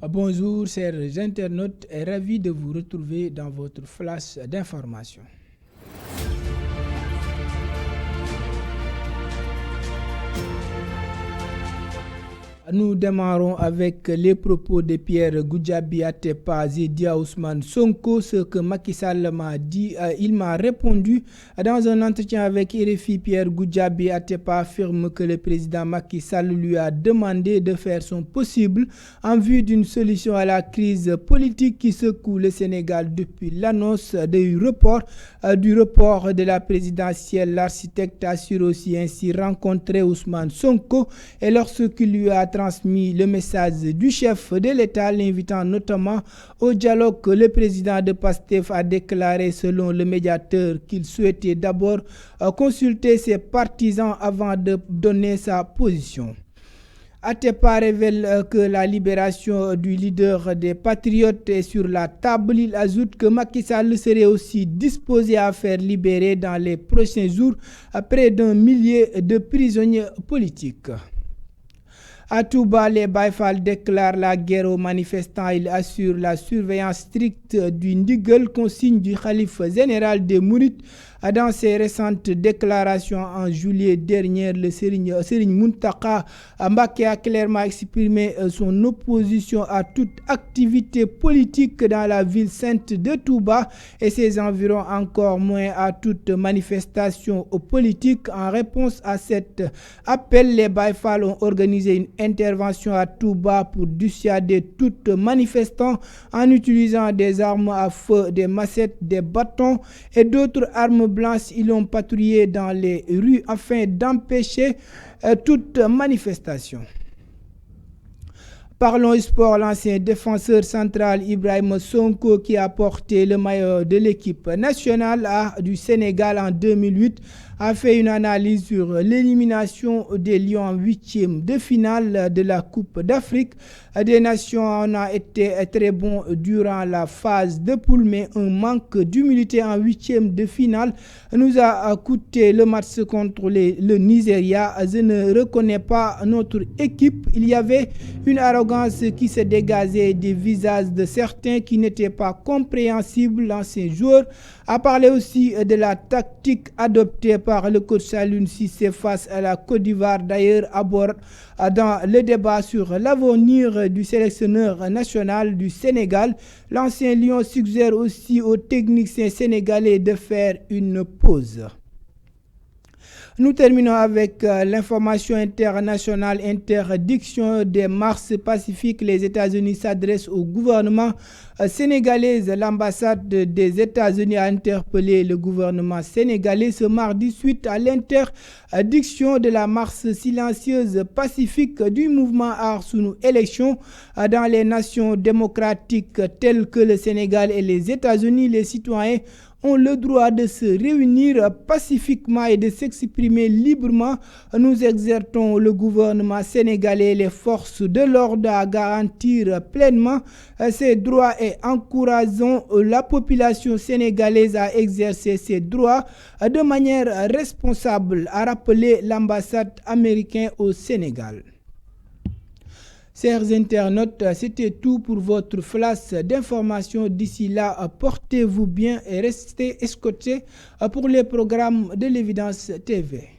Bonjour chers internautes et ravi de vous retrouver dans votre flash d'information. Nous démarrons avec les propos de Pierre Goudiaby Atepa Zedia Ousmane Sonko. Ce que Macky Sall m'a dit, il m'a répondu dans un entretien avec RFI. Pierre Goudiaby Atepa affirme que le président Macky Sall lui a demandé de faire son possible en vue d'une solution à la crise politique qui secoue le Sénégal depuis l'annonce du report de la présidentielle. L'architecte assure aussi ainsi rencontrer Ousmane Sonko et lorsqu'il lui a transmis le message du chef de l'État, l'invitant notamment au dialogue, que le président de PASTEF a déclaré selon le médiateur qu'il souhaitait d'abord consulter ses partisans avant de donner sa position. Atepa révèle que la libération du leader des Patriotes est sur la table. Il ajoute que Macky Sall serait aussi disposé à faire libérer dans les prochains jours près d'1 millier de prisonniers politiques. À Touba, les Baye Fall déclarent la guerre aux manifestants. Ils assurent la surveillance stricte du ndigal, consigne du khalife général des Mourides. Dans ses récentes déclarations en juillet dernier, le Serigne Mountakha Mbacké a clairement exprimé son opposition à toute activité politique dans la ville sainte de Touba et ses environs, encore moins à toute manifestation politique. En réponse à cet appel, les Baye Fall ont organisé une intervention à Touba pour dissuader tout manifestant en utilisant des armes à feu, des machettes, des bâtons et d'autres armes blanches. Ils ont patrouillé dans les rues afin d'empêcher toute manifestation. Parlons sport. L'ancien défenseur central Ibrahima Sonko, qui a porté le maillot de l'équipe nationale du Sénégal en 2008, a fait une analyse sur l'élimination des Lions en 8e de finale de la Coupe d'Afrique des Nations. On a été très bon durant la phase de poule, mais un manque d'humilité en 8e de finale nous a coûté le match contre le Nigeria. Je ne reconnais pas notre équipe. Il y avait une arrogance qui se dégageait des visages de certains qui n'étaient pas compréhensibles. L'ancien joueur a parlé aussi de la tactique adoptée par le coach Aliou Cissé face à la Côte d'Ivoire. D'ailleurs, aborde dans le débat sur l'avenir du sélectionneur national du Sénégal. L'ancien Lion suggère aussi aux techniciens sénégalais de faire une pause. Nous terminons avec l'information internationale. Interdiction des marches pacifiques. Les États-Unis s'adressent au gouvernement sénégalais. L'ambassade des États-Unis a interpellé le gouvernement sénégalais ce mardi suite à l'interdiction de la marche silencieuse pacifique du mouvement Aar Sunu Élection dans les nations démocratiques telles que le Sénégal et les États-Unis. Les citoyens ont le droit de se réunir pacifiquement et de s'exprimer librement. Nous exhortons le gouvernement sénégalais et les forces de l'ordre à garantir pleinement ces droits et encourageons la population sénégalaise à exercer ses droits de manière responsable, a rappelé l'ambassade américaine au Sénégal. Chers internautes, c'était tout pour votre flash d'information. D'ici là, portez-vous bien et restez escortés pour les programmes de l'Évidence TV.